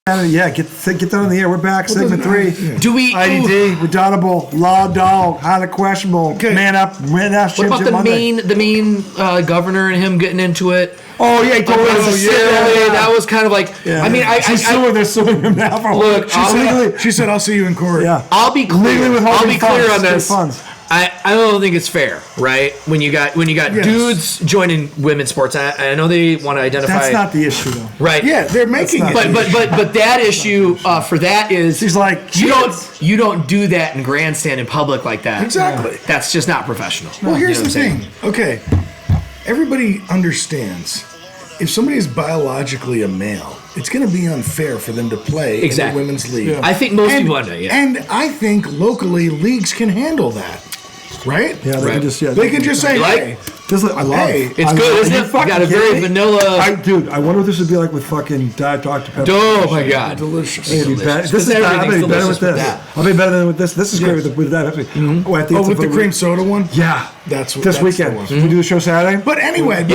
Yeah, get that on the air. We're back. Segment 3. Yeah. Do we IDD, redoubtable, law dog, highly questionable, man up, man out. What about the mean governor and him getting into it? Oh yeah, he told us. That was kind of like. Yeah. I mean, they're suing him now for. Look, she said, "I'll see you in court." Yeah, I'll be clear. I'll be clear on this. Funds. I don't think it's fair, right? When you got dudes joining women's sports, I know they want to identify. That's not the issue, though. Right? Yeah, they're making it. But that issue for that is she's like you don't do that in grandstand in public like that. Exactly. Yeah. That's just not professional. Well, here's the thing. Okay, everybody understands if somebody is biologically a male, it's going to be unfair for them to play in the women's league. Yeah. I think most people understand. Yeah. And I think locally leagues can handle that. Right? Yeah, they can just they can just say, "Hey, I love it. It's good, isn't it? You got a very vanilla. I wonder what this would be like with fucking Diet Dr. Pepper. Oh my god, delicious! It'd be better. This is better with this. I'll be better than with this. This is great with Diet Pepper. With the cream soda one. Yeah, that's this weekend. We do the show Saturday. But anyway,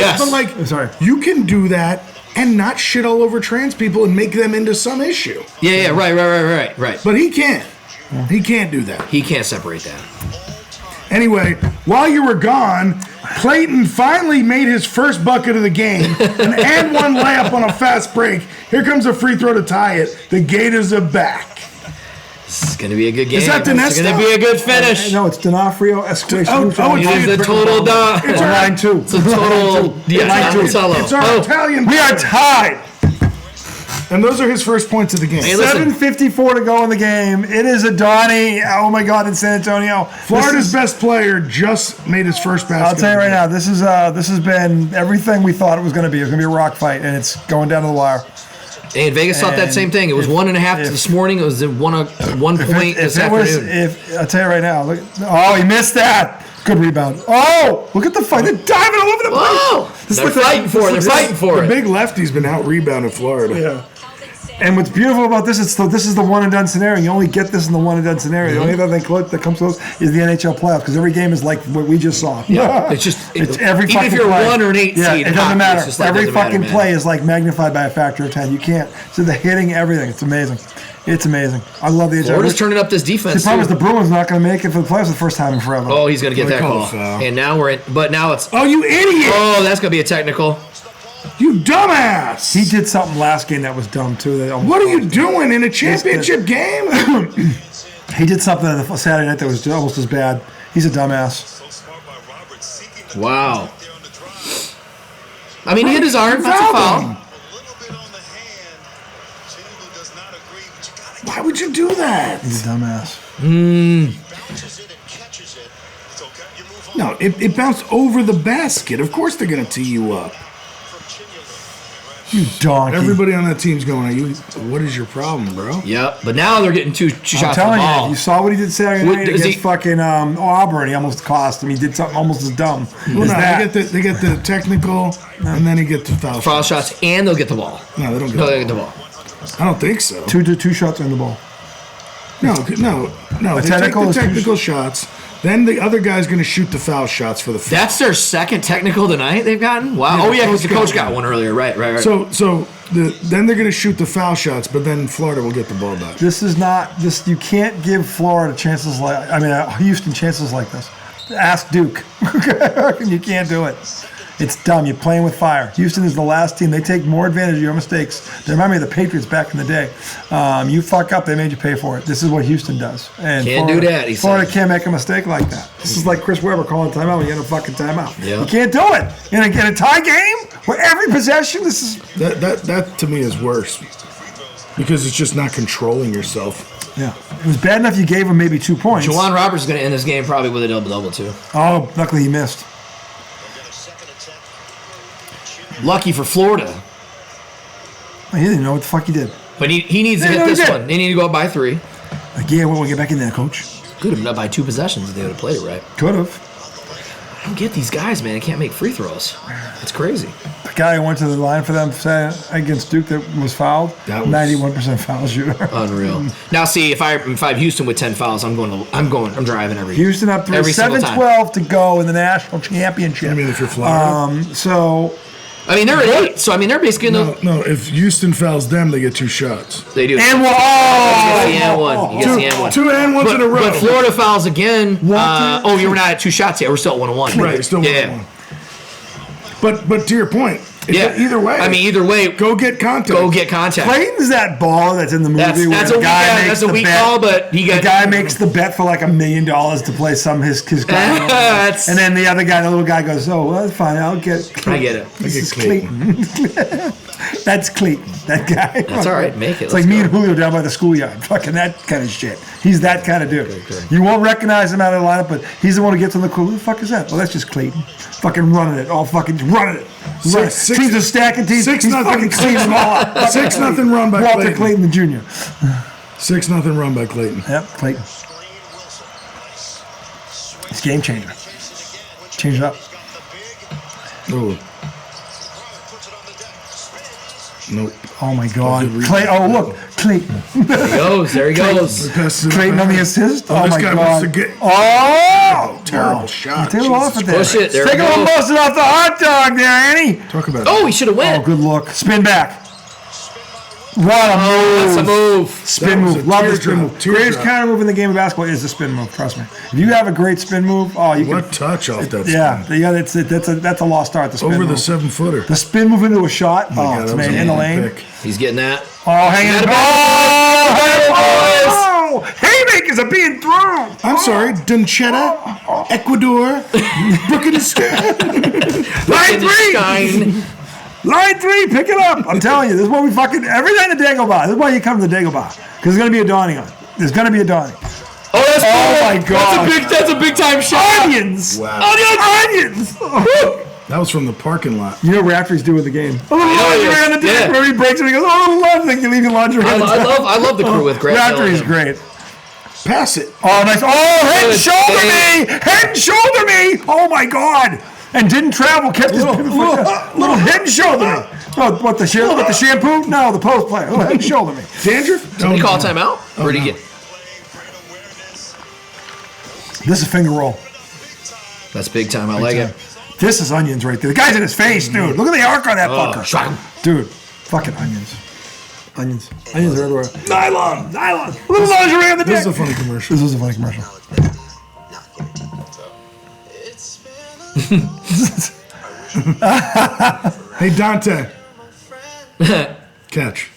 sorry, you can do that and not shit all over trans people and make them into some issue. Yeah, right. But he can't. He can't do that. He can't separate that. Anyway, while you were gone, Clayton finally made his first bucket of the game, an and one layup on a fast break. Here comes a free throw to tie it. The Gators are back. This is going to be a good game. Is that It's going to be a good finish. No, it's D'Onofrio Esquation. It's a total done. It's 9-2. It's a total. It's our Italian. We are tied. And those are his first points of the game. Hey, 7:54 to go in the game. It is a Donnie. Oh my God, in San Antonio. Florida's best player just made his first basket. I'll tell you right now, this has been everything we thought it was going to be. It was going to be a rock fight, and it's going down to the wire. And Vegas thought that same thing. It was 1.5 this morning. It was 1 point this afternoon. I'll tell you right now. Look, he missed that. Good rebound. Oh, look at the fight. They're diving all over the place. They're fighting for it. They're fighting for it. The big lefty's been out-rebounded Florida. Yeah. And what's beautiful about this is this is the one-and-done scenario. You only get this in the one-and-done scenario. The only other thing that comes close is the NHL playoffs because every game is like what we just saw. Yeah, it's every even if you're play. 1 or an 8 seed. It doesn't matter. Every fucking matter, play is like magnified by a factor of 10. You can't. So the hitting, everything. It's amazing. It's amazing. I love the NHL. Florida's turning up this defense. The problem is the Bruins not going to make it for the playoffs the first time in forever. Oh, he's going to get that call. And now we're in. But now it's. Oh, you idiot! Oh, that's going to be a technical. You dumbass! He did something last game that was dumb too. What are you doing in a championship game? He did something on the Saturday night that was almost as bad. He's a dumbass. Wow. I mean, he hit his arm. That's a foul. Why would you do that? He's a dumbass. No, it bounced over the basket. Of course they're going to tee you up. You donkey. Everybody on that team's going, what is your problem, bro? Yep, but now they're getting two shots I'm telling from the ball. you saw what he did Saturday night against fucking Auburn. He almost cost him. He did something almost as dumb as that. They get the technical, and then he get the foul shots, and they'll get the ball. No, they don't get the ball. I don't think so. Two shots on the ball. No. They take the technical shots. Then the other guy's going to shoot the foul shots for the foul. That's their second technical tonight they've gotten? Wow. Yeah, because the coach got one earlier. Right. So then they're going to shoot the foul shots, but then Florida will get the ball back. This is not this. You can't give Florida chances Houston chances like this. Ask Duke. You can't do it. It's dumb. You're playing with fire. Houston is the last team. They take more advantage of your mistakes. They remind me of the Patriots back in the day. You fuck up, they made you pay for it. This is what Houston does. And can't do that. Florida can't make a mistake like that. This is like Chris Webber calling timeout when you get a fucking timeout. Yeah. You can't do it. In a tie game where every possession, this is that to me is worse because it's just not controlling yourself. Yeah, it was bad enough you gave him maybe 2 points. Juwan Roberts is going to end this game probably with a double-double too. Oh, luckily he missed. Lucky for Florida. He didn't know what the fuck he did. But he needs to hit this one. They need to go up by 3. Again, we'll get back in there, coach. Could have been up by 2 possessions if they would have played it right. Could have. I don't get these guys, man. They can't make free throws. It's crazy. The guy who went to the line for them against Duke that was fouled, 91% foul shooter. Unreal. Now, see, if I'm Houston with 10 fouls, I'm driving every. Houston up 3, 7-12 to go in the national championship. I mean, if you're Florida. I mean, they're at 8, so I mean, they're basically in the. No, if Houston fouls them, they get 2 shots. They do. And You get the and one. You get the and one. 2 and 1s in a row. But Florida fouls again. You were not at 2 shots yet. We're still at 1-1. Right, still 1-1. But to your point, either way. I mean, either way, go get contact. Clayton's that baller that's in the movie where that's the a guy weak, makes that's a the weak bet. call, but he got The guy makes the bet for like $1 million to play his guy. And then the other guy, the little guy goes, "Oh, well, that's fine. I'll get Clayton." I get it. This is Clayton. That's Clayton. That guy. That's all right. Make it. It's like me and Julio down by the schoolyard. Fucking that kind of shit. He's that kind of dude. You won't recognize him out of the lineup, but he's the one who gets on the cool. Who the fuck is that? Well, that's just Clayton. Fucking running it. All fucking running it. Teams are stacking teams. 6-0. He's fucking cleaning them all up. 6-0 run by Walter Clayton Jr. 6-0 run by Clayton. Yep, Clayton. It's game changer. Change it up. Oh. Nope. Oh my God. Oh, look. Clayton. There he goes. Clayton on the assist. Oh this my guy God. wants to get. Oh! Terrible shot. Take him off it there. Push it. There Take we a little go. busted off the hot dog there, Annie. Talk about Oh, he should have Oh, went. good look. Spin back. What a move. That's a move. Spin was move. a Love the spin teardrop. move. Greatest counter move in the game of basketball is the spin move. Trust me. If you have a great spin move, you What can. touch off that Yeah, spin. yeah. That's a lost art. The spin Over move. the 7-footer. The spin move into a shot. Oh my God, It's that was amazing. a In the long lane. pick. He's getting that. Oh, hanging Got in. it, Oh, haymakers are being thrown. I'm sorry, Dunchetta, Ecuador, Burkina. Line three. Stein. Line 3, pick it up. I'm telling you, this is what we fucking every night in the Dagobah. This is why you come to the Dagobah, because there's gonna be a dawning on it. There's gonna be a dawning. Oh, that's Oh my God. That's a big time shot. Onions. Wow. Onions. That was from the parking lot. You know what Raftery's do with the game? A little know he lingerie is. on the deck. Yeah. Where he breaks it, he goes, "Oh, little lingerie." You leave your lingerie. on the deck. I love the crew with Greg. Raftery's Hill and him. great. Pass it. Oh, nice. Oh, head and Good shoulder save. me. Head and shoulder me. Oh my God. And didn't travel. Kept his little head and shoulder me. Oh, what the shampoo? No, the post player. Little head and shoulder me. Dandruff? Did he call a timeout? Or did he get? This is a finger roll. That's big time. I like it. This is onions right there. The guy's in his face, dude. Look at the arc on that fucker. shock him. Dude, fucking onions. Onions. Onions are everywhere. Nylon. Little lingerie on the This deck. is a funny commercial. This was a funny commercial. Hey, Dante. Catch.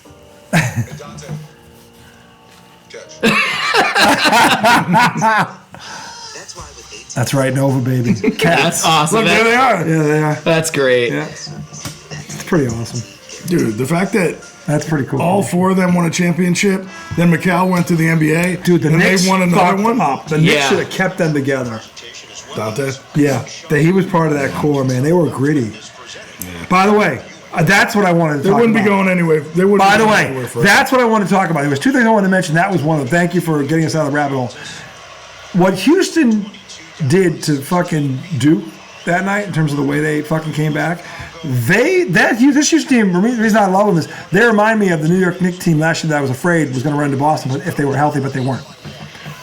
That's right, Nova, baby. Cats. That's awesome. Look, there they are. Yeah, they are. That's great. Yeah. It's pretty awesome. Dude, the fact that That's pretty cool. all 4 of them won a championship, then Macau went to the NBA, Dude, the and Knicks they won another fucked one. up. The Knicks Yeah. should have kept them together. Dante. Yeah, he was part of that core, man. They were gritty. By the way, that's what I wanted to They talk wouldn't about. be going anywhere. They wouldn't. By be the going way, anywhere first. that's what I wanted to talk about. There was 2 things I wanted to mention. That was one of them. Thank you for getting us out of the rabbit hole. What Houston did to fucking Duke that night in terms of the way they fucking came back, this Houston team, the reason I love them is they remind me of the New York Knicks team last year that I was afraid was going to run to Boston if they were healthy, but they weren't.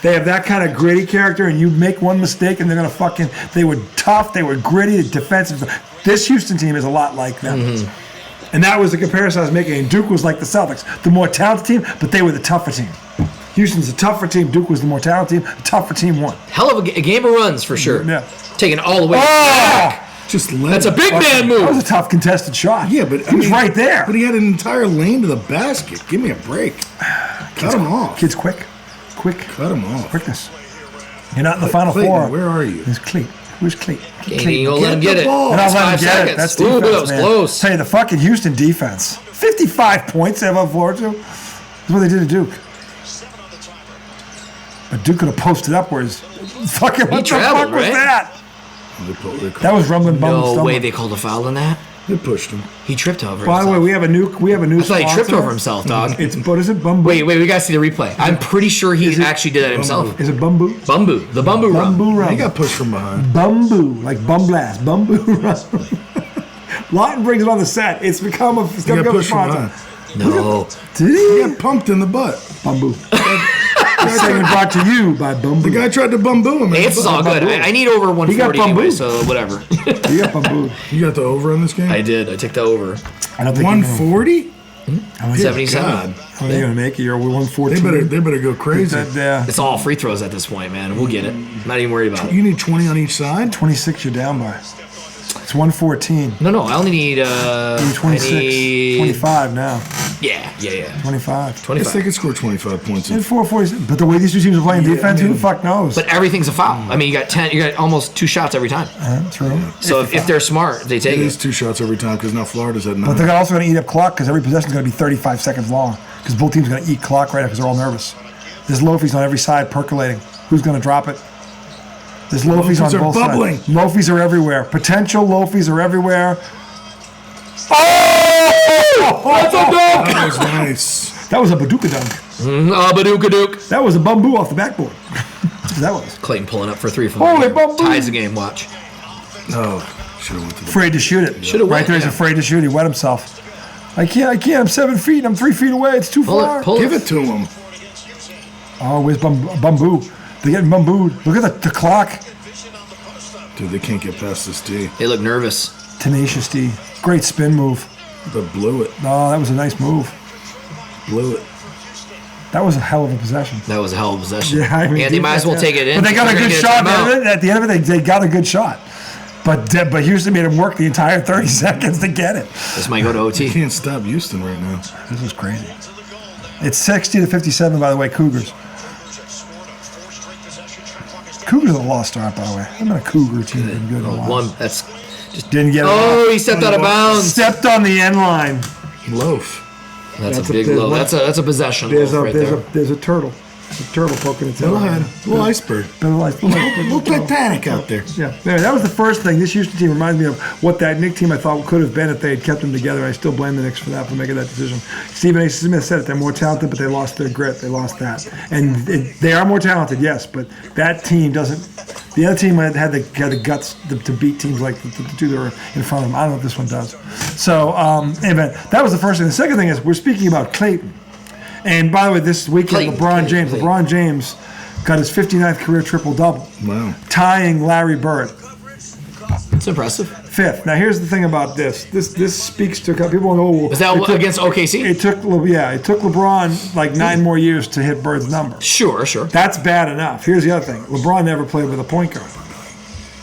They have that kind of gritty character, and you make one mistake, and they're going to they were tough, they were gritty, defensive. This Houston team is a lot like them. Mm-hmm. And that was the comparison I was making. And Duke was like the Celtics, the more talented team, but they were the tougher team. Houston's the tougher team. Duke was the more talented team. The tougher team won. Hell of a game of runs for sure. Yeah. Taking it all the way. Oh! just let That's a it. big man That was move. a tough contested shot. Yeah, but he was right there. But he had an entire lane to the basket. Give me a break. Cut him off. Kid's quick. Cut him off. Quickness. You're not in the Final Clayton, Four. where are you? It's Cleat. Who's Cleat? Ain't even gonna let him get the it. ball. And I'll let him 5 get seconds. it. That's Ooh, defense, that was man. close. Tell you, the fucking Houston defense. 55 points they have on floor to. That's what they did to Duke. But Duke could have posted upwards. Fucking what the traveled, fuck was right? that? That was rumbling bum No stumble. way they called a foul on that. They pushed him. He tripped over By the way, himself. we have a new I thought he tripped sponsor. over himself, dog. It's what is it? Bumbu. Wait, we gotta see the replay. I'm pretty sure he actually did that himself. Is it Bumbu? Bumbu, the Bumbu run. Bumbu He run. got pushed from behind. Bumbu, like bum blast. Bumbu run. Lawton brings it on the set. It's become a He got pushed from sponsor. behind. No. Did He he? got pumped in the butt. Bumbu. This segment brought to you by Bamboo. The guy tried to bamboo him. Hey, it's all good. I need over 140 anyway, so whatever. You got bambooed. You got the over on this game? I did. I took the over. I don't think 140? 77. God. How are you gonna make it? You're 114. They better go crazy. It's all free throws at this point, man. We'll get it. Not even worried about it. You need 20 on each side? 26 you're down by. It's 114. No. I only need. You need 26. 25 now. Yeah. 25. I guess 25. they could score 25 points. And 440. But the way these two teams are playing defense, who the fuck knows? But everything's a foul. I mean, you got 10. You got almost 2 shots every time. True. So if they're smart, they take It it. is 2 shots every time because now Florida's at 9. But they're also going to eat up clock because every possession is going to be 35 seconds long because both teams are going to eat clock right now because they're all nervous. There's Loafies on every side percolating. Who's going to drop it? There's Loafies on Loafies are both bubbling. sides. Loafies are everywhere. Potential Loafies are everywhere. Oh! That's a dunk! That was nice. That was a Baduka dunk. Badooka-dook. That was a bamboo off the backboard. That was. Clayton pulling up for 3 from Holy the bamboo. ties the game. Watch. Oh, should have went to the... Afraid to shoot it. Should've right went, there, he's yeah. afraid to shoot. He wet himself. I can't. I'm 7 feet. I'm 3 feet away. It's too far. Give it to him. Oh, where's bamboo? They're getting bambooed. Look at the clock. Dude, they can't get past this D. They look nervous. Tenacious D. Great spin move. They blew it. Oh, that was a nice move. Blew it. That was a hell of a possession. That was a hell of a possession. Yeah, I mean, and they might as well take it in. But they got a They're good gonna shot. get a timeout. At the end of it, they got a good shot. But Houston made him work the entire 30 seconds to get it. This might go to You OT. can't stop Houston right now. This is crazy. It's 60-57, by the way, Cougars. Cougars are a lost start, by the way. I'm not a Cougar team that's been good in a while. One. That's. Didn't get it. Oh, off. he stepped out of bounds. Stepped on the end line. Loaf. That's a That's a big big low. one. That's a possession There's loaf a right there's there. a there's a turtle. A turtle poking its head. Little head. Little iceberg. Little Titanic out there. Yeah, that was the first thing. This Houston team reminds me of what that Knicks team I thought could have been if they had kept them together. I still blame the Knicks for that, for making that decision. Stephen A. Smith said it. They're more talented, but they lost their grit. They lost that. And they are more talented, yes, but that team doesn't. The other team had the guts to beat teams like the two that were in front of them. I don't know if this one does. So, anyway, that was the first thing. The second thing is we're speaking about Clayton. And by the way, this weekend, LeBron James got his 59th career triple-double, Wow. tying Larry Bird. It's impressive. 5th. Now, here's the thing about this. This speaks to people. Go, Was that against OKC? It took LeBron like 9 more years to hit Bird's number. Sure. That's bad enough. Here's the other thing. LeBron never played with a point guard.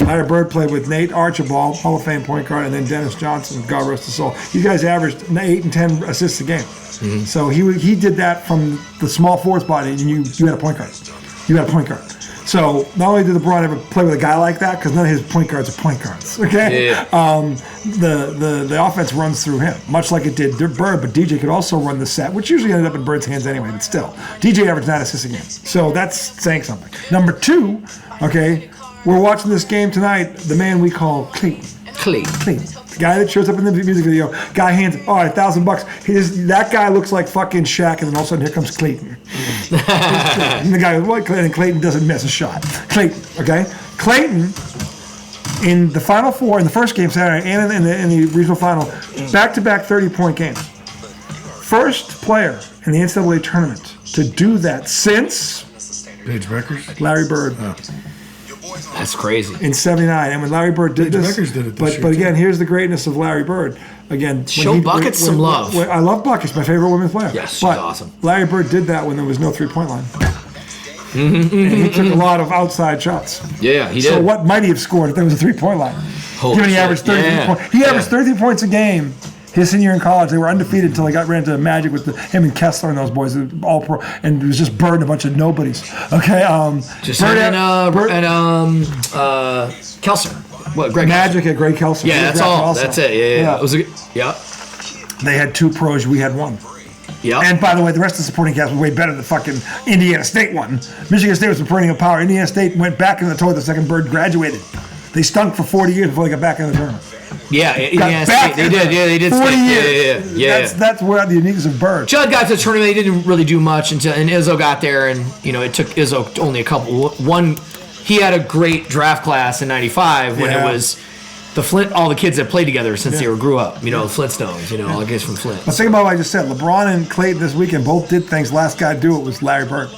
Larry Bird played with Nate Archibald, Hall of Fame point guard, and then Dennis Johnson, God rest his soul. These guys averaged 8 and 10 assists a game. Mm-hmm. So he did that from the small forward spot, and you had a point guard. You had a point guard. So not only did LeBron ever play with a guy like that, because none of his point guards are point guards. Okay. Yeah. The offense runs through him, much like it did Bird, but DJ could also run the set, which usually ended up in Bird's hands anyway, but still. DJ averaged 9 assists a game. So that's saying something. Number 2, okay, we're watching this game tonight, the man we call Clayton. Clayton. The guy that shows up in the music video, guy hands, all right, $1,000. That guy looks like fucking Shaq, and then all of a sudden here comes Clayton. And the guy goes, what? And Clayton doesn't miss a shot. Clayton, okay? Clayton, in the Final Four, in the first game Saturday, and in the regional final, back-to-back 30-point games. First player in the NCAA tournament to do that since Paige Beckers? Larry Bird. That's crazy. In '79, and when Larry Bird did Paige this, Beckers did it this year, but again, too. here's the greatness of Larry Bird. Again, Show Buckets some love. I love Buckets, my favorite women's player. Yes, she's but awesome. Larry Bird did that when there was no three-point line. And he took a lot of outside shots. Yeah, he did. So what might he have scored if there was a three-point line? Holy Given he shit. averaged 33 Yeah. points. He averaged Yeah. 33 points a game. His senior year in college, they were undefeated until they ran into Magic with him and Kessler and those boys, all pro, and it was just Bird and a bunch of nobodies. Okay, Just Bird him Bird- and Kelser. What? Greg Magic had Greg Kelser. Yeah, He was that's drafted all. also. That's it. Yeah. It was yeah. They had 2 pros. We had 1. Yeah. And by the way, the rest of the supporting cast was way better than fucking Indiana State one. Michigan State was the supporting of power. Indiana State went back in the toilet the second Bird graduated. They stunk for 40 years before they got back in the tournament. Indiana back State. They did. Yeah, they did. 40 stink. years. Yeah. That's where the uniqueness of Bird. Judd got to the tournament. They didn't really do much until Izzo got there, and it took Izzo only a couple. He had a great draft class in '95 when Yeah. it was the Flint. All the kids that played together since they grew up. The Flintstones. All the kids from Flint. But think about what I just said. LeBron and Clayton this weekend both did things. Last guy to do it was Larry Bird.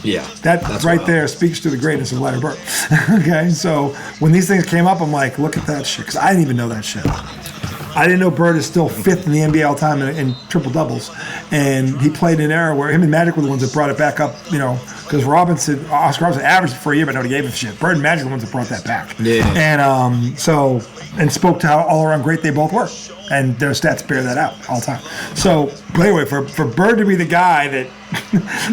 Yeah, That that's right wild. there speaks to the greatness of Larry Bird. Okay, so when these things came up, I'm like, look at that shit, because I didn't even know that shit. I didn't know Bird is still 5th in the NBA all time in triple doubles, and he played in an era where him and Magic were the ones that brought it back up. Because Oscar Robinson averaged it for a year, but nobody gave a shit. Bird and Magic are the ones that brought that back. Yeah. And spoke to how all around great they both were, and their stats bear that out all the time. So, but anyway, for Bird to be the guy that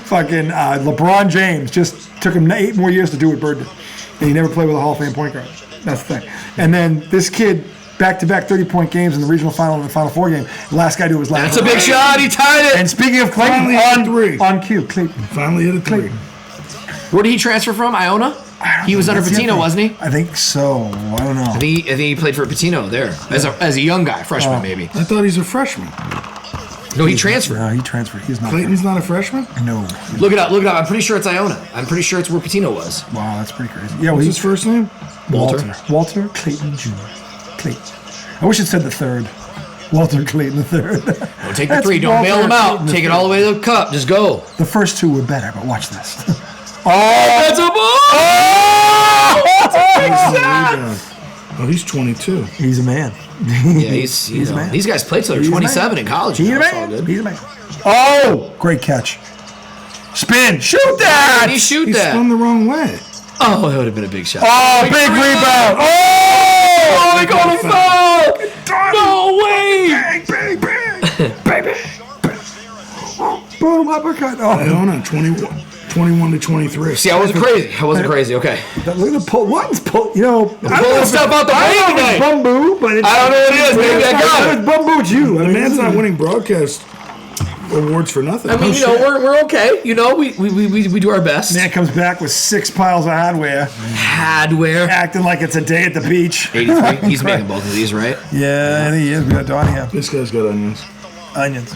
fucking LeBron James just took him 8 more years to do what Bird did, and he never played with a Hall of Fame point guard. That's the thing. And then this kid, back-to-back 30-point games in the regional final and the Final Four game. The last guy to do it was last. That's a big shot. He tied it. And speaking of Clayton, Finally hit a three. on cue, Clayton. Finally hit a 3. Where did he transfer from? Iona? He was under That's the Pitino, other wasn't he? thing. I think so. I don't know. I think he played for Pitino there as a young guy, freshman maybe. I thought he's a freshman. No, he transferred. No, he transferred. He's not. Clayton's not a freshman? No. Look it up. I'm pretty sure it's Iona. I'm pretty sure it's where Pitino was. Wow, that's pretty crazy. Yeah, well, What's he's his first name? Walter Clayton Jr. Clayton. I wish it said the third. Walter Clayton the third. Don't take the 3. Don't bail him out. Take it all the way to the cup. Just go. The first 2 were better, but watch this. That's a ball! Oh, he's 22. He's a man. Yeah, he's a man. these guys played till they're He's a 27 man. in college. He's a That's all man. good. He's a man. Oh, great catch. Spin. Shoot How that. did he shoot He that? spun the wrong way. Oh, it would have been a big shot. Oh, big rebound. Oh, they called a foul! No way! Bang, bang, bang. Boom, uppercut. Oh, Iona, 21 to 23. See, I wasn't crazy. Okay. look at the pull. One's pull. You know, Pulling stuff out the I way don't know if tonight. it's Bumbu, but it's, I don't know what it is. Maybe I got it. It's Bumbu. It's you. The man's not winning broadcast awards for nothing. I mean, we're okay. We do our best. Man comes back with 6 piles of hardware, Hardware. acting like it's a day at the beach. 83. He's making both of these, right? Yeah, I think he is. We got Donnie here. This guy's got onions. Onions.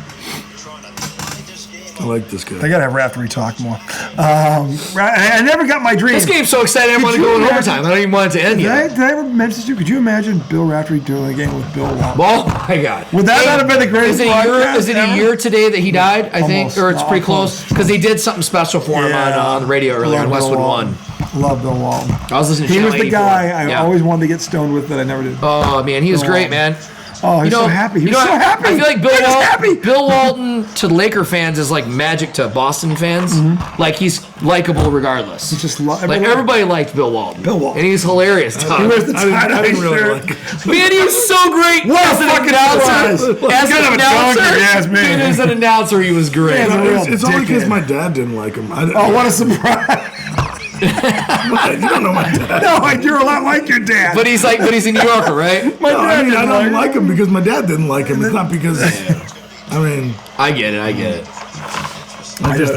I like this guy. I gotta have Raftery talk more. I never got my dream. This game's so exciting. I want to Could go in you overtime. I don't even want it to end yet. Did I ever mention this to you? Could you imagine Bill Raftery doing a game with Bill Walton? Oh my God! Would that not have been the greatest podcast Is it a ever? year today that he died? I think, Almost. or it's pretty Almost. close because they did something special for him on the radio earlier on Love Bill Westwood Walton. One. Love Bill Walton. I was listening to He Channel was the 84. guy I Yeah. always wanted to get stoned with that I never did. Oh man, he was Bill great, Walton. man. Oh, he's so happy. He was so happy. I feel like He was happy. Bill Walton to Laker fans is like Magic to Boston fans. Like he's likable regardless. He's just Everybody liked Bill Walton. Bill Walton. And he's hilarious. He Tom. wears the I didn't really shirt. like it. Man, he was so great. What a as an fucking announcer. surprise. As He's an kind of a announcer, donkey, if you ask me. dude, as an announcer, he was great. Man, It's only because dickhead. my dad didn't like him. Oh, what a surprise. You don't know my dad. No, you're a lot like your dad. But he's a New Yorker, right? My No, dad I didn't don't like him because my dad didn't like him. It's not because, I get it.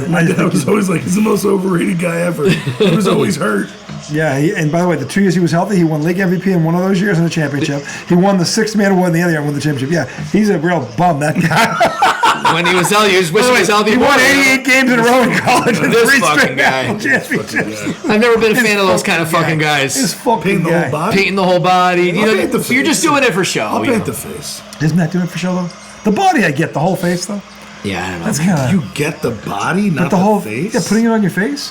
my dad was always like, he's the most overrated guy ever. He was always hurt. Yeah, and by the way, the 2 years he was healthy, he won league MVP in one of those years in the championship. He won the 6th man award in the other year and won the championship. Yeah, he's a real bum, that guy. When he was healthy, he was wishing he was healthy. He won 88 games in a row in college and This 3 fucking straight guy. national championships. I've never been a fan of those kind of fucking guys. This fucking Painting the guy. whole body. Painting the whole body. You know, paint the you're just face. doing it for show. I'll you paint know. the face. Isn't that doing it for show, though? The body I get, the whole face, though. Yeah, I don't know. That's kind of... You get the body, not the whole face? Yeah, putting it on your face?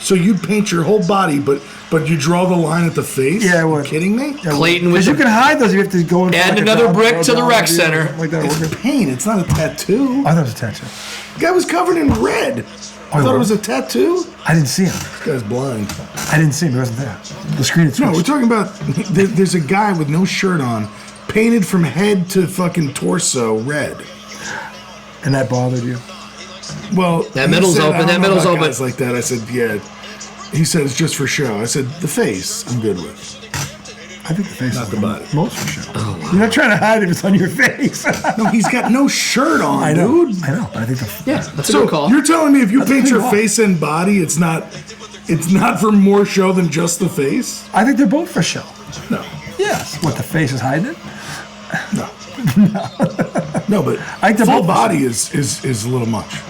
So you'd paint your whole body, but you draw the line at the face? Yeah, I Are would. you kidding me? Clayton with Because you the- can hide those. You have to go in. Add another brick to the rec center. Like that. It's paint. It's not a tattoo. I thought it was a tattoo. The guy was covered in red. I thought it was a tattoo. I didn't see him. This guy's blind. I didn't see him. He wasn't there. The screen had No, we're switched. talking about there's a guy with no shirt on, painted from head to fucking torso red. And that bothered you. Well, That he middle's said, open, I don't that know middle's about open. guys like that. I said, yeah. He said it's just for show. I said the face I'm good with. I think the face Not is the body. most for sure. You're not trying to hide if it's on your face. No, he's got no shirt on, I know. dude. I know. But I think the Yeah, that's a So good call. you're telling me if you That's paint pretty your wrong. face and body, it's not for more show than just the face? I think they're both for show. No, Yes. What, the face is hiding it? no, no. But I think they're full both- body is a little much.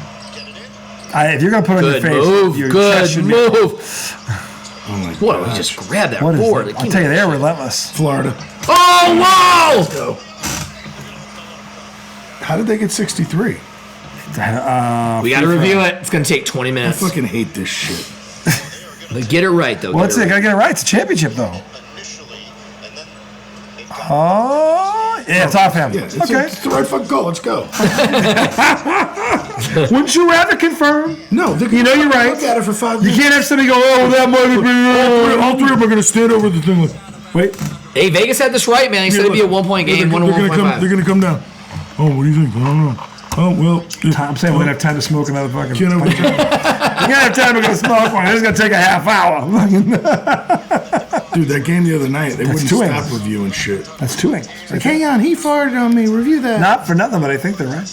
If you're gonna put it on your Good face, move. your Good chest should be- move. Oh my What? god! He just grabbed that What is board. that? It I'll came- tell you, they're relentless. Florida. Oh, wow! Go. How did they get 63? We got to review it. It's going to take 20 I minutes. fucking hate this shit. But get it right, though. Well, let's see. I gotta get it right. It's a championship, though. Oh, yeah, it's off him. Yeah, it's the right fucking goal. Let's go. Wouldn't you rather confirm? No, You know you're right. Look at it for 5 You minutes. can't have somebody go, oh, that might have been. All three of them are going to stand over the thing. Wait. Hey, Vegas had this right, man. He said it'd be a 1-point game, 1 to They're 1.5. going to come down. Oh, what do you think? I don't know. Oh, well. I'm saying we're gonna have time to smoke another fucking. Can't We're overturn. gonna have time to go smoke one. It's gonna take a half hour. Dude, that game the other night, they wouldn't two stop angles. reviewing shit. That's 2 angles. Like, hang on, he farted on me. Review that. Not for nothing, but I think they're right.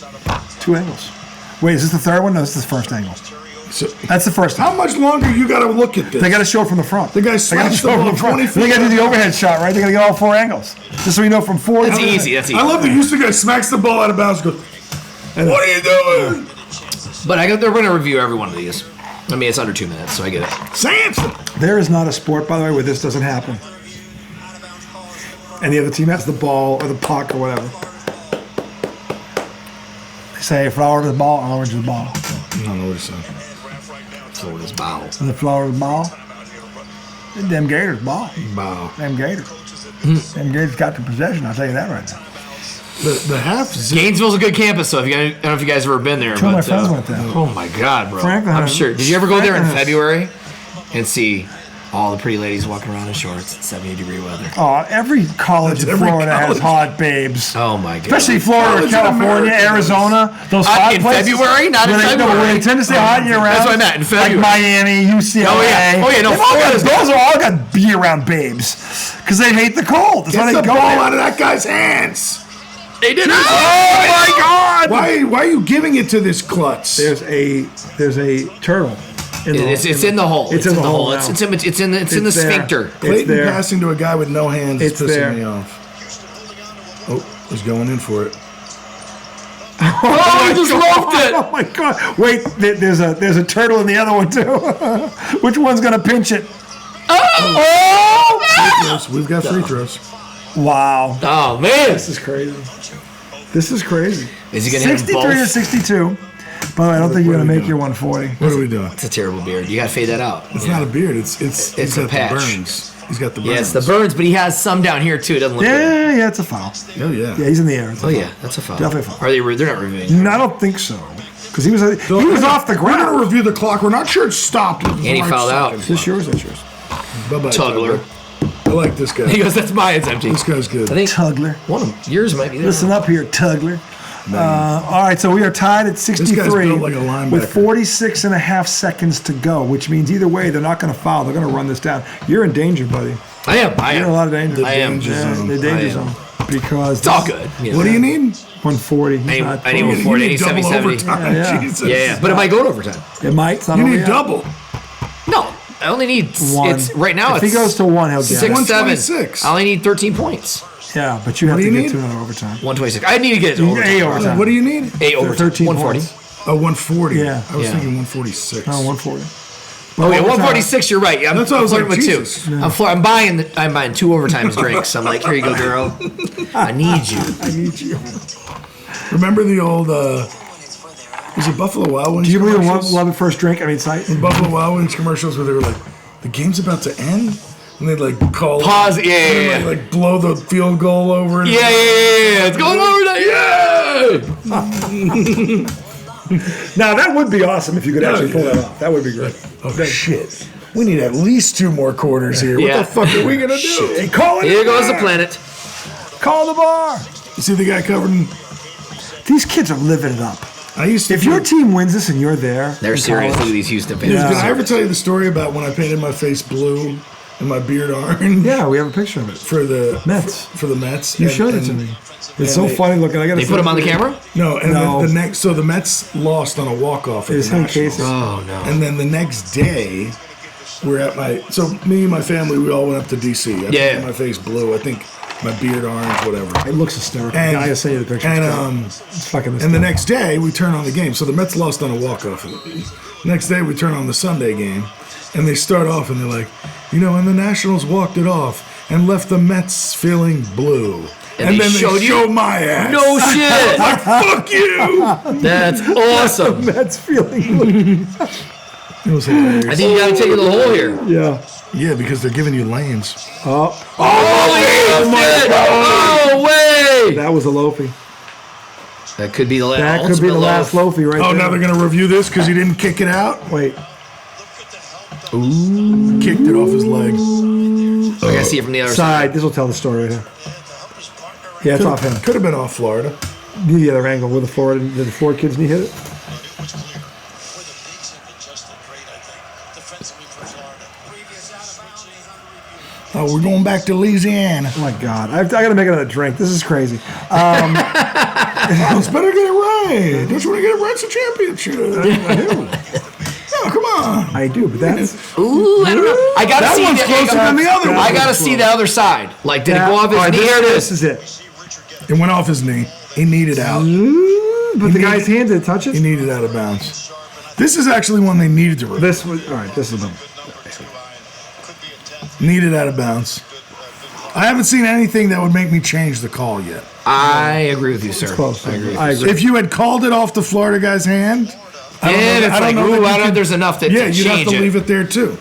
2 angles. Wait, is this the third one? No, this is the first angle. So, That's the first how angle. much longer you got to look at this? They got to show it from the front. The guy They got to smashed show the it from ball the front. 20 feet. They got to do the overhead shot, right? They got to get all 4 angles, just so we know from 4. That's easy. That's easy. I love that Houston guy smacks the ball out of bounds and goes, what are you doing? But they're going to review every one of these. I mean, it's under 2 minutes, so I get it. Samson. There is not a sport, by the way, where this doesn't happen. And the other team has the ball or the puck or whatever. They say flower to the ball, orange to the ball. I don't know what he said. Florida's bow. And the flower to the ball. Them Gators ball. Wow. Them Gators. Them Gators got the possession, I'll tell you that right now. The half zip. Gainesville's a good campus, so if you guys, I don't know if you guys have ever been there. Two of my but, friends went there. Oh my God, bro! Franklin I'm has- sure. Did you ever go there in Franklin has- February and see all the pretty ladies walking around in shorts in 70-degree weather? Oh, every college in Every Florida has college. hot babes. Oh my God! Especially Florida, College in California, America. Arizona. Those hot in places. February? Not in Where they- No, February. where they tend to stay hot year round. That's what I meant, in February. Like Miami, UCLA. Oh, yeah. Oh, yeah, no, They've all got, Florida's those are all got year-round babes because they hate the cold. That's why Get they the go ball there. out of that guy's hands. They did. Oh my God! Why are you giving it to this klutz? There's a turtle. It's in the hole. It's in the hole It's now. it's in the It's there. sphincter. Clayton there. passing to a guy with no hands It's is pissing there. me off. Oh, he's going in for it. Oh, he just loafed it. Oh my God! Wait, there's a turtle in the other one too. Which one's gonna pinch it? Oh! Free throws. We've got free throws. Wow! Oh man! This is crazy. This is crazy. Is he gonna hit 63 both? to 62. By the way, I don't think you're gonna make your 140. What are we doing? It's a terrible beard. You gotta fade that out. It's not a beard. It's he's a got patch. the burns. He's got the burns. Yeah, it's the burns, but he has some down here too. It doesn't look good. Yeah, it's a foul. Oh yeah. Yeah, he's in the air. It's a Oh foul. yeah, that's a foul. Definitely a foul. Are they? They're not reviewing. No, I don't think so. Because he was off the We're gonna ground. review the clock. We're not sure it stopped. And he fouled out. Is this yours? That's yours. Bye-bye, Tugler. I like this guy. He goes, "That's mine. It's empty." This guy's good. I think Tugler. one of yours might be there. Listen up here, Tugler. All right, so we are tied at 63 built like a linebacker. with 46 and a half seconds to go, which means either way, they're not going to foul. They're going to run this down. You're in danger, buddy. I am. You're in a lot of danger. I am. danger Yeah, zone. the danger I zone. am. Because It's all good. What do you need? 140. He's I need not 140. You 40, need double 70. overtime. Yeah. Jesus. Yeah. But it might go to overtime. It might. It's not You over need yet. double. No, I only need. One. It's right now. If it's he goes to one, he'll get 6, it. 7. 126. I only need 13 points. Yeah, but you have What to do you get need? to another overtime. 126. I need to get it to You- overtime. A overtime. What do you need? 8 overtime. 13 140. points. Oh, 140. Yeah. I was Yeah. thinking 146. No, 140. Oh yeah, Overtime. 146. You're right. Yeah, I'm That's what I was flirting like, with Jesus. two. I'm buying 2 overtimes drinks. I'm like, here you go, girl. I need you. I need you. Remember the old, was it Buffalo Wild Wings Do you believe in commercials? love at first drink? I mean, sight. Buffalo Wild Wings commercials where they were like, the game's about to end? And they'd like call. Pause. Yeah, And yeah, then, yeah. like blow the field goal over. And Yeah. It's going over. Yeah. Now, that would be awesome if you could actually pull that off. That would be great. Oh, shit. We need at least 2 more quarters here. Yeah. What the fuck are we going to do? Hey, call it. Here goes the planet. Call the bar. You see the guy covered in. These kids are living it up. I used to. If your team wins this and you're there, They're in serious. Look college- at these Houston fans. Did Yeah. I ever tell you the story about when I painted my face blue and my beard orange? Yeah, we have a picture of it. For the Mets. For the Mets. You And- showed it to and- me. It's so they- funny looking. I got. They put him on the camera. No, and No. The next. So the Mets lost on a walk off. It's Hank Casey. Oh no. And then the next day, we're at my. So me and my family, we all went up to DC. I Yeah. painted my face blue. I think my beard orange, whatever. It looks hysterical. And- I sent you the picture. And it's fucking. and the next day we turn on the game. So the Mets lost on a walk off. Next day we turn on the Sunday game, and they start off and they're like, and the Nationals walked it off and left the Mets feeling blue. And then showed they you? show my ass. No shit. Fuck you. That's awesome. That's feeling. It was hilarious. I think you got to take it to the hole here. Yeah. Yeah, because they're giving you lanes. Oh, Oh, way. that was a Loafie. That could be the last. That could be the last Loafie right Oh, there. now they're going to review this because he didn't kick it out? Wait. Kicked it off his leg. I gotta see it from the other side. Side. This will tell the story right here. Yeah, it's off him. Could have been off Florida. The other angle with the Florida kids knee hit it. Oh, we're going back to Louisiana. Oh my God. I got to make another drink. This is crazy. It's better get it right. Don't you want to get it right? It's a championship. Oh, come on. I do, but that's. Ooh, I don't know. I gotta That see one's closer than the other one. I gotta see the other side. Like, did it go off his All right, knee? Here it this is. is it. It went off his knee. He needed out. But the guy's hand did it touch He it? needed out of bounds. This is actually one they needed to review. This was. All right, this is the. Needed out of bounds. I haven't seen anything that would make me change the call yet. I agree with you, sir. Close. I agree. I agree. If you had called it off the Florida guy's hand, I don't know And that- it's like, that ooh, you I don't know could- if there's enough to Yeah, to you'd have change to it. leave it there too.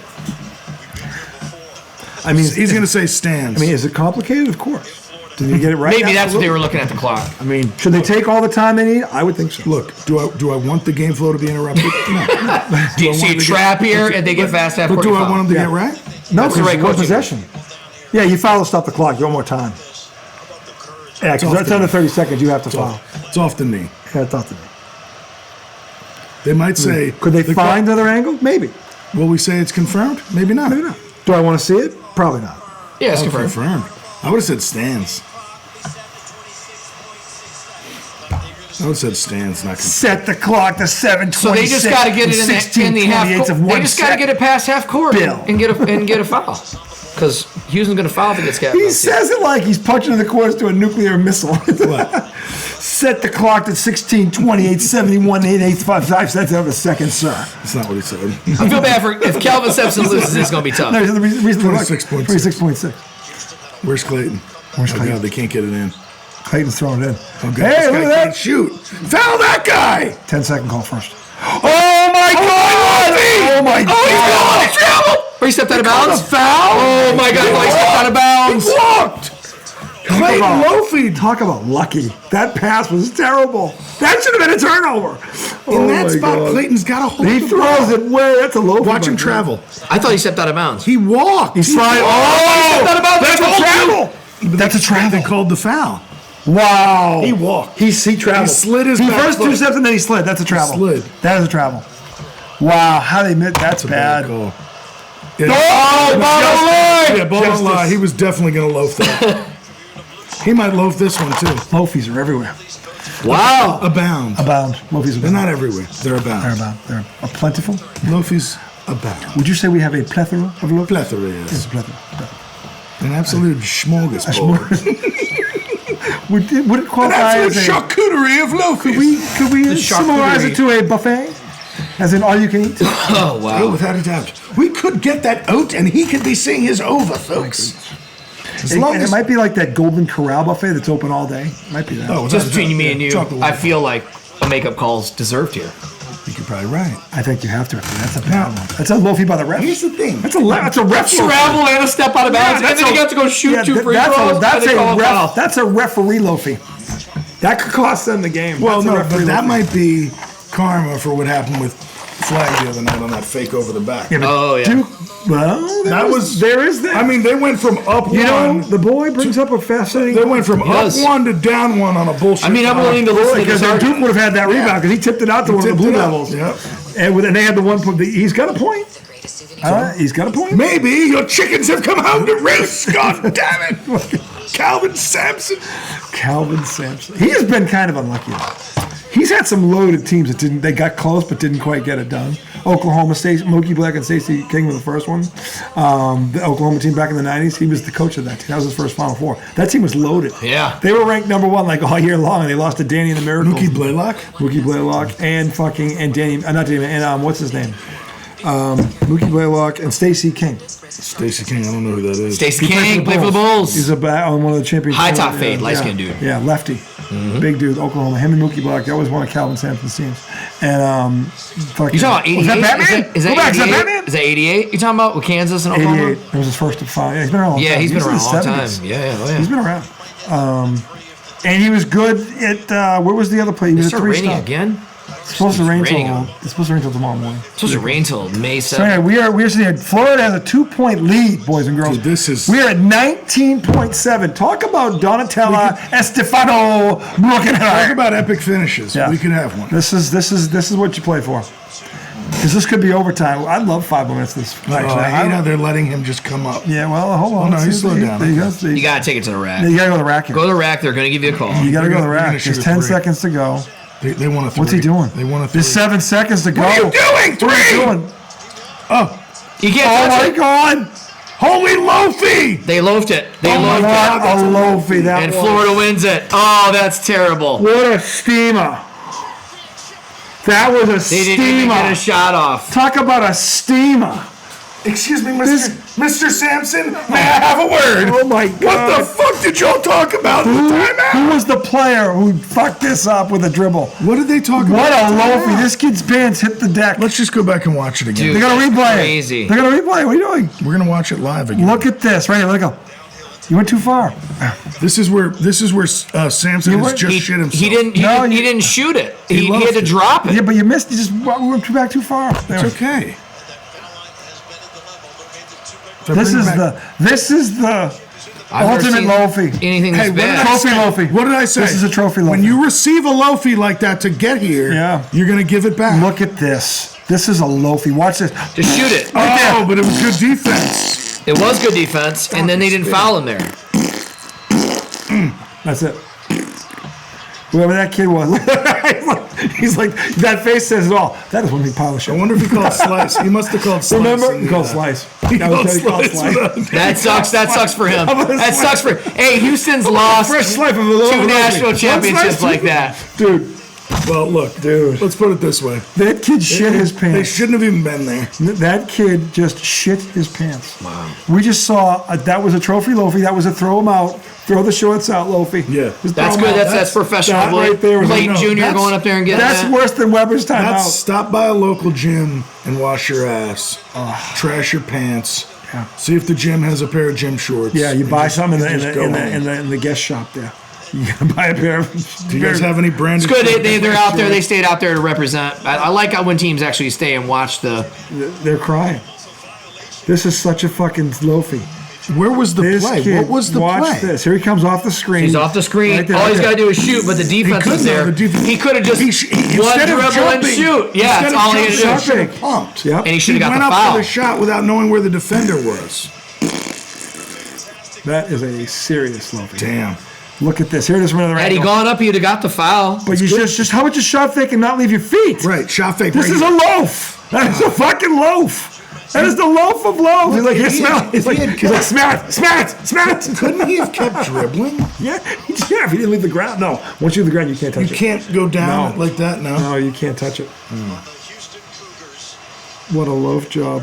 I mean, He's going to say stands. I mean, is it complicated? Of course. Did you get it right? Maybe that's what they Absolutely. were looking at the clock. I mean, should they take all the time they need? I would think so. Look, do I want the game flow to be interrupted? No. Do you see a trap here and they get fast half But court? do you I foul. want him to Yeah. get right? No, That's because the right it's one coaching. possession. Yeah, you foul to stop the clock. You want more time. Yeah, because off it's the under knee. 30 seconds. You have to foul. It's off the knee. Yeah, it's off the knee. They might say. Could they the find another angle? Maybe. Will we say it's confirmed? Maybe not. Maybe not. Do I want to see it? Probably not. Yeah, it's Oh, confirmed. confirmed. I would have said stands. I would have said stands, not confirmed. Set the clock to 7:26. So they just got to get it in the half court. They just got to get it past half court Bill. and get a foul. Because Houston's going to foul if it gets got. He says it like he's punching the course to a nuclear missile. What? Set the clock to 16, 28, 71, 8, 8, 5 cents of a second, sir. That's not what he said. I feel bad for if Calvin Simpson loses. It's going to be tough. No, the reason 26.6. 26.6. Where's Clayton? Where's Oh, Clayton? God, they can't get it in. Clayton's throwing it in. Oh, God, Hey, this look guy at can't that. shoot. Foul that guy! 10-second call first. Oh my God! Oh, my God. He's trouble! Or he stepped out of bounds? Foul! Oh my God! He stepped out of bounds. Blocked! Clayton Loafie. Talk about lucky. That pass was terrible. That should have been a turnover. In that my spot, God. Clayton's got to hold He the throws ball. it way. That's a low. Watch him travel. I thought he stepped out of bounds. He walked. He's trying. He stepped out of bounds. That's I a told you. travel. That's a travel. They called the foul. Wow. He walked. He traveled. He slid his He back first foot. 2 steps and then he slid. That's a travel. Slid. That is a travel. Wow. How they admit that's bad. Call. Yeah. Oh, bottom line! Yeah, ball don't Justice. lie. He was definitely going to loaf that. He might loaf this one too. Loafies are everywhere. Wow. Abound. Abound. Loafies are They're abound. not everywhere. They're They're abound. abound. They're a plentiful. Loafies abound. Would you say we have a plethora of loafies? Plethora Yes, is a plethora. an absolute smorgasbord. Would it An qualify as absolute a? charcuterie of loafies. Could we The summarize it to a buffet? As in all you can eat? Oh Oh, wow. without a doubt. We could get that oat and he could be seeing his over, folks. As long And as it might be like that Golden Corral buffet that's open all day. Might be that. Oh, without Just a between doubt. me and you, Chocolate I wafer. feel like a makeup call's deserved here. You're probably right. I think you have to. That's a bad one. That's a loafie by the ref. Here's the thing. That's a ref. Travel and a step out of bounds, and then you got to go shoot two free throws. That's and they call a foul. ref. That's a referee loafie. That could cost them the game. Well, That's a no, referee but that loafie. might be karma for what happened with Flag the other night on that fake over the back. Yeah, but Oh, yeah. Duke, well, there is that. I mean, they went from up you know, one. the boy brings up a fascinating. They went from up does. one to down one on a bullshit. I mean, I'm willing to listen to because this then Duke argument. would have had that rebound because he tipped it out to one of the tipped Blue it out. Devils. Yep. And they had the one point. He's got a point. He's got a point. Maybe your chickens have come home to roost. God damn it, Calvin Sampson. Calvin Sampson. He has been kind of unlucky. He's had some loaded teams that didn't. They got close but didn't quite get it done. Oklahoma State, Mookie Black and Stacey King were the first one. The Oklahoma team back in the '90s. He was the coach of that team. That was his first Final Four. That team was loaded. Yeah. They were ranked number one like all year long, and they lost to Danny and the Miracles. Mookie Blaylock. And Danny, not Danny, and what's his name? Mookie Blaylock and Stacey King. Stacey King, I don't know who that is. Stacey King, play for the Bulls. He's on one of the champions. High top fade, light skinned dude. Yeah, lefty. Big dude, Oklahoma. Him and Mookie Black. That was one of Calvin Sampson's teams. And You talking about 88? Was that Batman? Is that Go back, is that 88? Batman? Is that 88? You talking about with Kansas and Oklahoma? 88. It was his first to 5. Yeah, he's been around a long time. Yeah, he's been in around a his long time. 70s. Yeah, oh yeah. He's been around. And he was good at where was the other play? He was It's a started raining 3-star. again? It's supposed to rain raining till out. it's supposed to rain till tomorrow morning. It's supposed to rain till May 7th. So anyway, we are sitting here. Florida has a 2-point lead, boys and girls. Dude, this is- We are at 19.7. Talk about Donatella Estefano looking Talk at about epic finishes. Yeah. We can have one. This is what you play for. Because this could be overtime. I'd love 5 more minutes. This Oh, I hate how they're letting him just come up. Yeah, well, hold on. no, you slow down. There you go. You got to take it to the rack. You gotta go to the rack here. Go to the rack. They're going to give you a call. You gotta go to the They're rack. gonna shoot There's a 10 three. seconds to go. They want a 3. What's he doing? They want a 3. There's 7 seconds to go. What are you doing? 3! What are you doing? Oh, You can't Oh touch my it. God! holy Loafie! They loafed it. They Oh my loafed God. it. What a Loafie that And was. Florida wins it. Oh, that's terrible. What a steamer. That was a They didn't even get a steamer. shot off. Talk about a steamer. Excuse me, This- Mr. Sampson, may I have a word? Oh my What God. the fuck did y'all talk about in the Who timeout? was the player who fucked this up with a dribble? What did they talk What about? a in the Loafie. timeout? This kid's pants hit the deck. Let's just go back and watch it again. Dude. They're going to That's replay crazy. it. They're going to replay it. What are you doing? We're gonna watch it live again. Look at this. Right here. Let it go. You went too far. This is where Samson You has went- just shit himself. He didn't. No, He you- didn't shoot it. He loafed had to it. drop it. Yeah, but you missed. You just went back too far. There. It's okay. This is the I've never ultimate seen Loafie. Anything Hey, this what did bad. I Trophy say? Loafie. What did I say? This is a trophy When Loafie. you receive a Loafie like that to get here, Yeah. you're gonna give it back. Look at this. This is a Loafie. Watch this. Just shoot it. Oh, but it was good defense. It was good defense, and then they didn't foul him there. That's it. Whoever that kid was. He's like, that face says it all. That is one big pile of I shit. wonder if he called Slice. He must have called Slice. Remember? in He the, called Slice. He That was called what he called Slice. Slice. That sucks. That sucks for him. about a That slice? sucks for. Hey, Houston's lost Fresh slice of a little two Loafie. national One championships slice, like two- that. Dude, Well, look, Dude. Let's put it this way. that kid shit his They pants. shouldn't have even been there. That kid just shit his pants. Wow. We just saw that was a trophy Loafie. That was a throw him out, throw the shorts out Loafie. Yeah. Just That's throw 'em good. out. That's professional. that right there was Clayton no, Jr. that's- going up there and getting That's that. worse than Weber's timeout. That's stop by a local gym and wash your ass. Trash your pants. Yeah. See if the gym has a pair of gym shorts. Yeah, you and buy just- some in and just go home. the guest shop there. You gotta buy a pair of. Do you guys have any branded? It's good. shorts? They're out there. They stayed out there to represent. I like how when teams actually stay and watch the. They're crying. This is such a fucking Loafie. Where was the This play? kid, What was the watch play? this. Here he comes off the screen. He's off the screen. Right there, All right he's there. got to do is shoot, but the defense could was there. though, the defense- He could have just one instead of dribble and jumping- shoot. Yeah, instead that's of all he had jumping, to he do. should have pumped. Yep. And he should have got went the up foul. for the shot without knowing where the defender was. That is a serious Loafie. Damn. Look at this. Here it is from another Had he angle. gone up, he'd have got the foul. But you just how about you shot fake and not leave your feet? Right, shot fake. This right is a here. loaf. That is a fucking loaf. That is the loaf of loaf. He's like, here, He smell. had- He's like, he had he's like, smell it, smell it, smell it. Couldn't he have kept dribbling? Yeah, if he didn't leave the ground. No, once you leave the ground, you can't touch You it. can't go down No. like that, no? No, you can't touch it. What a loaf job.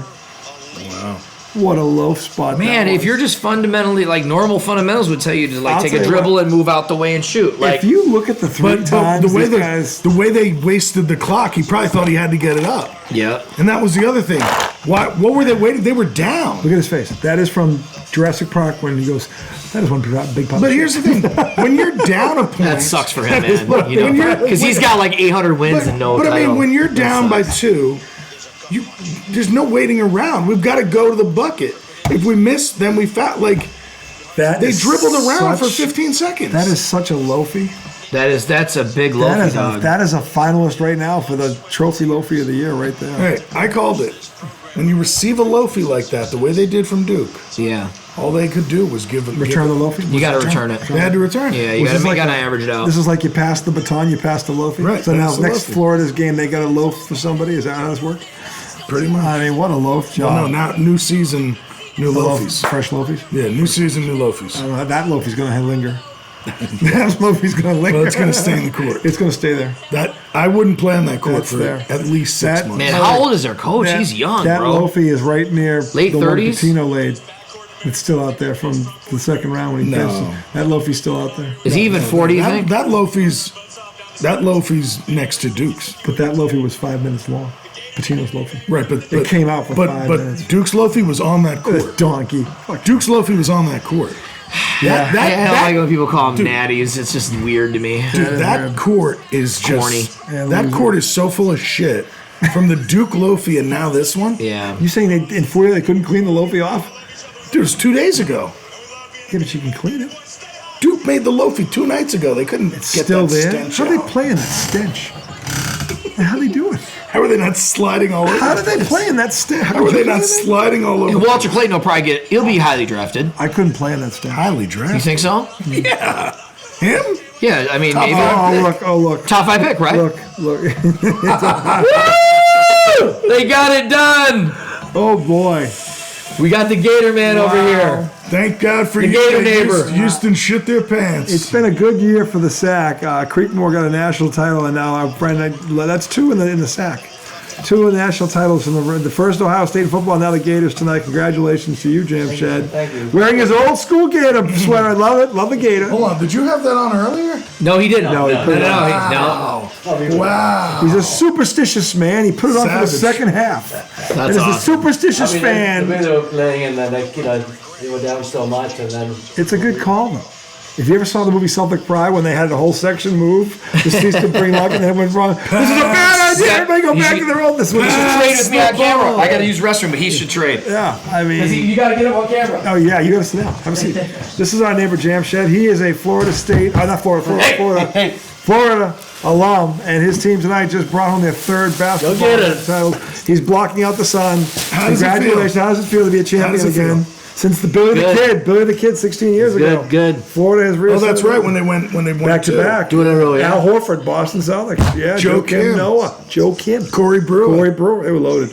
Wow. What a loaf spot. Man, that if was. you're just fundamentally like normal fundamentals would tell you to like I'll take tell a you dribble what. and move out the way and shoot. Like if you look at the three But times the way this guy's, the way they wasted the clock, he probably thought he had to get it up. yeah. And that was the other thing. What were they waiting? They were down. look at his face. That is from Jurassic Park when he goes, that is one big pop. But here's the thing: when you're down a point, That sucks for him, is man. what- You when know, you're- because he's got like 800 wins and no But I title. mean, when you're That down by sucks. 2, there's no waiting around. We've got to go to the bucket. If we miss, then we felt like that they is dribbled around for such- 15 seconds. That is such a Loafie. that's a big That Loafie is, dog. that is a finalist right now for the trophy Loafie of the year right there. Hey, I called it. When you receive a Loafie like that, the way they did from Duke, Yeah, all they could do was give it. Return the Loafie. you got to return it. They had to return. Yeah, you Which got is to like gotta a- average it out. This is like you pass the baton, you pass the Loafie. Right, So now pass the next Loafie. Florida's game, they got a loaf for somebody. Is that how this works? Pretty much. I mean, what a loaf job. No, not new season, new The Loafies. Fresh Loafies. Yeah, new season, new Loafies. That Loafie's going to linger. Loafie's going to lick Well, her. it's going to stay in the court. It's going to stay there. That I wouldn't play on that court That's for there. at least 6 months. Man, how old is their coach? He's young, that bro. Loafie is right near Late the one 30s? Patino laid. It's still out there from the second round when he No. finished. That Loafie's still out there. Is he even 40, you that, think? that Loafie's next to Duke's. But that Loafie was 5 minutes long. Patino's Loafie. Right, but It came out for 5 minutes. Duke's Loafie was on that This court. donkey. Fuck. Duke's Loafie was on that court. Yeah. I don't like when people call them dude. natties. It's just weird to me. Dude, that court is just Corny. Yeah, that loser. court is so full of shit. From the Duke Loafie and now this one. Yeah. You saying they, in 40 they couldn't clean the Loafie off? Dude, it was 2 days ago. Yeah, but you can clean it. Duke made the Loafie 2 nights ago. They couldn't It's get still that there. stench How are they out. playing that stench? How do they do it? How are they not sliding all over? How the did they place? play in that stench? How are they not sliding all over? Walter Clayton will probably get. He'll be highly drafted. I couldn't play in that stench. Highly You drafted. think so? Yeah. Him? Yeah, I mean, maybe. Oh, look. Top 5 pick, right? Look. They got it done. Oh, boy. We got the Gator man over here. Thank God for The you. Gator neighbor. Houston shit their pants. It's been a good year for the SAC. Creekmore got a national title, and now our friend, that's 2 in the SAC. 2 national titles from the first Ohio State football, now the Gators tonight. Congratulations to you, Jamshed. Thank you. Wearing his old school Gator sweater. I love it. Love the Gator. Hold on, did you have that on earlier? No, he didn't. No, he put it on. No. Wow. He's a superstitious man. He put it on for the Savage. second half. That's And as a awesome. superstitious The fan, way they were playing, and then they were down so much, and then it's a good call, though. If you ever saw the movie Celtic Pride when they had the whole section move to cease to bring luck and then went wrong, this is a bad idea. Everybody go You back should- to their own. This was Trade with me on camera. I gotta use restroom, but he should trade. Yeah, I mean. You gotta get him on camera. Oh yeah, you gotta sit down. Have a seat. This is our neighbor Jamshed. He is a Florida State, not Florida, Florida alum, and his team tonight just brought home their 3rd basketball get it. title. He's blocking out the sun. How does it feel? Congratulations! How does it feel to be a champion does it feel? again? Since the Billy the Kid 16 years ago. good. Florida has Oh, real. that's right. When they went back to back. Doing it really, Al Horford, Boston Celtics. Yeah, Joe Kim. Noah, Joe Kim, Corey Brewer. Corey Brewer. They were loaded.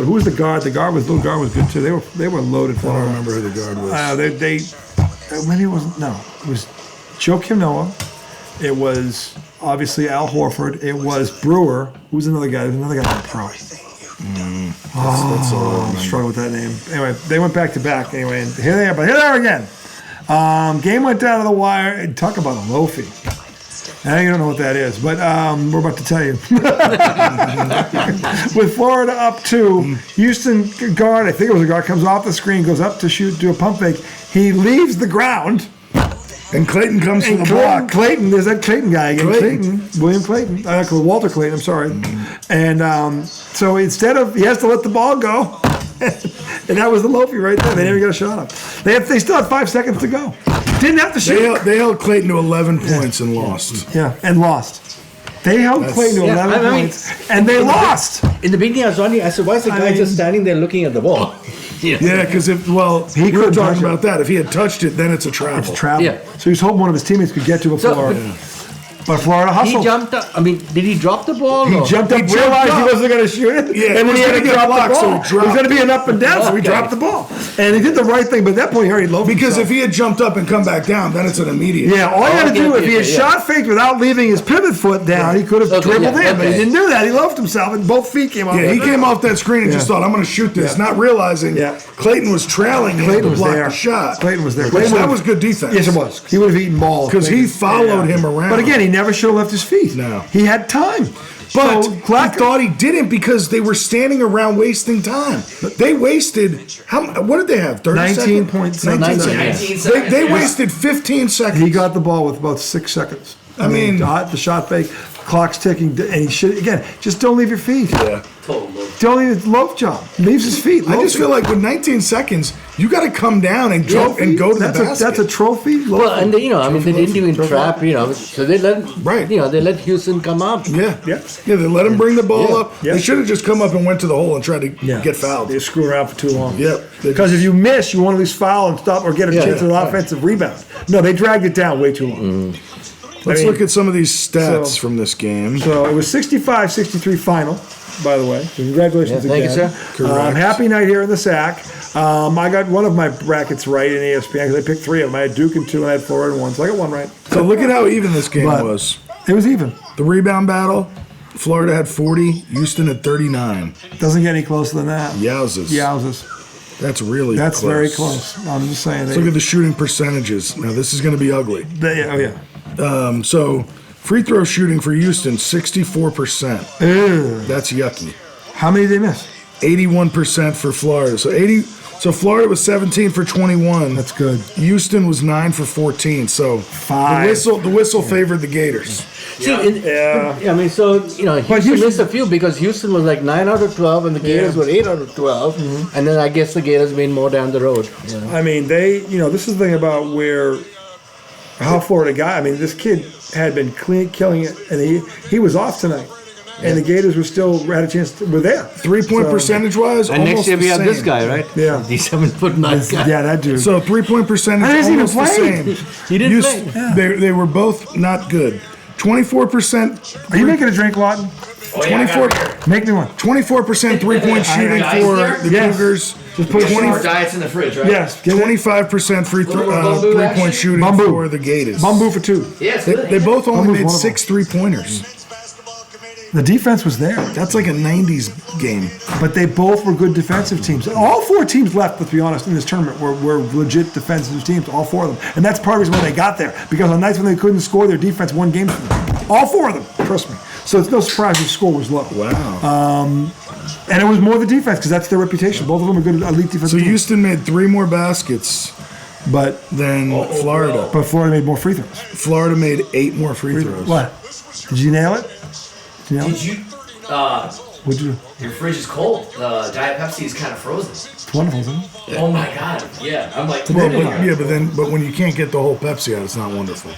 Who was the guard? The guard was good too. They were loaded for I don't him. remember who the guard was. Maybe it wasn't. No, it was Joe Kim Noah. It was obviously Al Horford. It was Brewer. Who was another guy? There's another guy on the pro. That's all I I remember. struggle with that name. Anyway, they went back to back. Anyway, and here they are. But here they are again. Game went down to the wire. And talk about a Loafie. Now you don't know what that is, but we're about to tell you. With Florida up 2, Houston guard, I think it was a guard, comes off the screen, goes up to shoot, do a pump fake. He leaves the ground. And Clayton comes from And the Clayton, block. Clayton, there's that Clayton guy again. Clayton. William Clayton. Walter Clayton, I'm sorry. And so instead of, he has to let the ball go. And that was the Loafie right there. They never got a shot up. They still had 5 seconds to go. Didn't have to shoot. They held Clayton to 11 points and lost. Yeah, and lost. They held Clayton to 11 I mean, points, and they lost. in the beginning I was wondering. I said, "Why is the guy just standing there looking at the ball?" Yeah, because we were couldn't touch talking it. about that. If he had touched it, then it's a travel. It's travel. Yeah. So he's hoping one of his teammates could get to it So, before. But Florida He hustled. jumped up. I mean, did he drop the ball? He or- jumped up, He jumped realized he up. wasn't going to shoot it, Yeah, and it then was he had gonna to get drop the blocked, so ball. he It was dropped going to be an up and down, so he Okay. dropped the ball. And he did the right thing, but at that point he already loafed Because himself. if he had jumped up and come back down, then it's an immediate. Yeah, all you got to do, if he had yeah. shot faked without leaving his pivot foot down, he could have Okay, dribbled yeah, in, but he okay. didn't do that. He loafed himself, and both feet came off. Yeah, he came off that screen and just Yeah. thought, I'm going to shoot this, Yeah. not realizing Yeah. Clayton was trailing him Clayton to was block there. the shot. Clayton was there. Which, Clayton that would've- was good defense. Yes, it was. He would have eaten balls. Because he followed him around. But again, he never should have left his feet. No. He had time. But So, he Clark- thought he didn't because they were standing around wasting time. They wasted, what did they have, 30 19 seconds? points. 19 19. seconds. 19 They seconds. wasted 15 seconds. He got the ball with about 6 seconds. I mean- the shot fake, clock's ticking, and he should, again, just don't leave your feet. Yeah. Don't leave his loaf job. Leaves his feet. I just feel like with 19 seconds, you got to come down and go to that's the a, basket. that's a trophy. Well, and they, I mean, they didn't even Trophy trap, loaf. so they let, Right. they let Houston come up. Yeah. Yeah. Yeah, they let him bring the ball Yeah. up. Yeah. They should have just come up and went to the hole and tried to get fouled. They screw around for too long. Yep. Because if you miss, you want to at least foul and stop or get a chance yeah. at an offensive rebound. No, they dragged it down way too long. Let's I mean, look at some of these stats so- from this game. So it was 65-63 final. by the way. So congratulations Yeah, thank again. you, sir. Happy night here in the sack. I got one of my brackets right in ESPN because I picked 3 of them. I had Duke in 2 and I had Florida in 1, so I got 1 right. So look at how even this game But was. it was even. The rebound battle, Florida had 40, Houston had 39. Doesn't get any closer than that. Yowzers. Yowzers. That's really That's close. very close. I'm just saying. Let's look at the shooting percentages. Now, this is going to be ugly. Oh, yeah. So, free throw shooting for Houston, 64%. Ew. That's yucky. How many did they miss? 81% for Florida. So Florida was 17 for 21. That's good. Houston was 9 for 14. So 5. the whistle favored the Gators. See, I mean, so, Houston Houston- missed a few because Houston was like 9 out of 12 and the Gators were 8 out of 12. And then I guess the Gators made more down the road. I mean, this is the thing about how Florida got. I mean, this kid had been killing it, and he was off tonight. And the Gators were had a chance. Were there. 3-point So- percentage-wise, And almost next year we the have this same. guy, right? Yeah. The 7'9" guy. Yeah, that dude. So 3-point percentage, I didn't even almost the play. same. He didn't Houston- They were both not good. 24%. Are you making a drink, Lawton? 24. Make me one. 24% 3-point shooting Guys for there? the Yes. Cougars. Just put Our 20, diet's in the fridge, right? Yes. Get it. 25% Bamboo 3-point action? shooting Bamboo. for the Gators. Bamboo for 2. Yeah, it's They, good. they both only Bamboo's made wonderful. 6 3-pointers. The defense was there, That's like a 90s game. but they both were good defensive teams. All 4 teams left, let's be honest, in this tournament were legit defensive teams, all 4 of them. And that's part of the reason why they got there, because on nights when they couldn't score, their defense won games for them. All 4 of them, trust me. So it's no surprise the score was low. Wow. And it was more the defense, because that's their reputation. Both of them are good elite defensive So teams. Houston made 3 more baskets But than Florida. Florida made more free throws. Florida made 8 more free throws. What? Did you nail it? Did you nail Did it? you? What'd you do? Your fridge is cold. Diet Pepsi is kind of frozen. It's wonderful, isn't it? Oh my god. Yeah. I'm like. Well, but when you can't get the whole Pepsi out, it's not wonderful.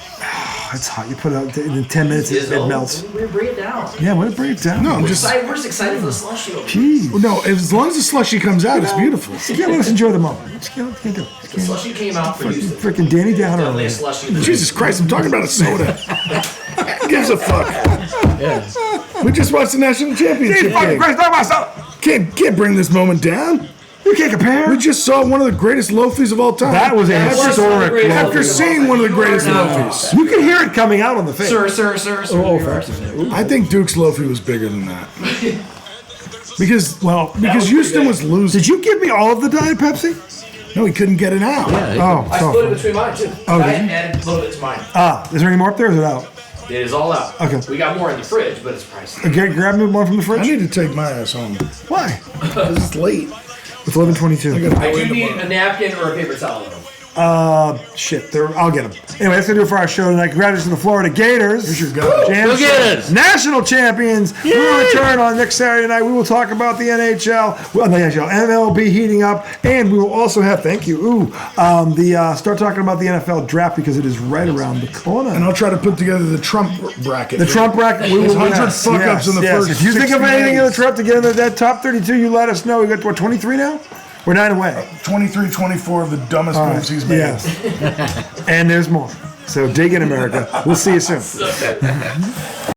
It's hot. You put it out in 10 minutes, it melts. We bring it down. Yeah, what a break down. No, I'm just. We're just excited for the slushy over. Jeez. No, as long as the slushy comes out, it's beautiful. Yeah, let us enjoy the moment. Just can't do it. The slushy came out for Houston. Freaking Danny Downer. Definitely a slushy. Jesus Christ, I'm talking about a soda. Who gives a fuck? We just watched the national championship game. Can't bring this moment down. You can't compare. We just saw one of the greatest Loafies of all time. That was a historic Great. Loafie. After seeing one of the greatest No. Loafies. You can hear it coming out on the face. Sir. Oh, you are. I think Duke's Loafie was bigger than that. Because Houston was losing. Did you give me all of the Diet Pepsi? No, he couldn't get it out. Oh, I split it between mine too. Oh, I did you? added a little bit to mine. Is there any more up there or is it out? It is all out. Okay. We got more in the fridge, but it's pricey. Okay, grab me one from the I fridge. need to take my ass home. Why? Because it's late. It's 11:22. I do need a napkin or a paper towel though. Shit, I'll get them. Anyway, that's gonna do it for our show tonight. Congratulations to the Florida Gators. Here's your guy. Go Gators! National champions. We will return on next Saturday night. We will talk about the NHL, MLB heating up, and we will also have, thank you, start talking about the NFL draft because it is right around the corner. And I'll try to put together the Trump bracket. The Trump bracket, we will 100 fuck-ups in the first If you think of 60 anything in the days. Trump to get into that top 32, you let us know. We got, 23 now? We're 9 away. 23, 24 of the dumbest moves he's made. Yes. And there's more. So dig in, America. We'll see you soon.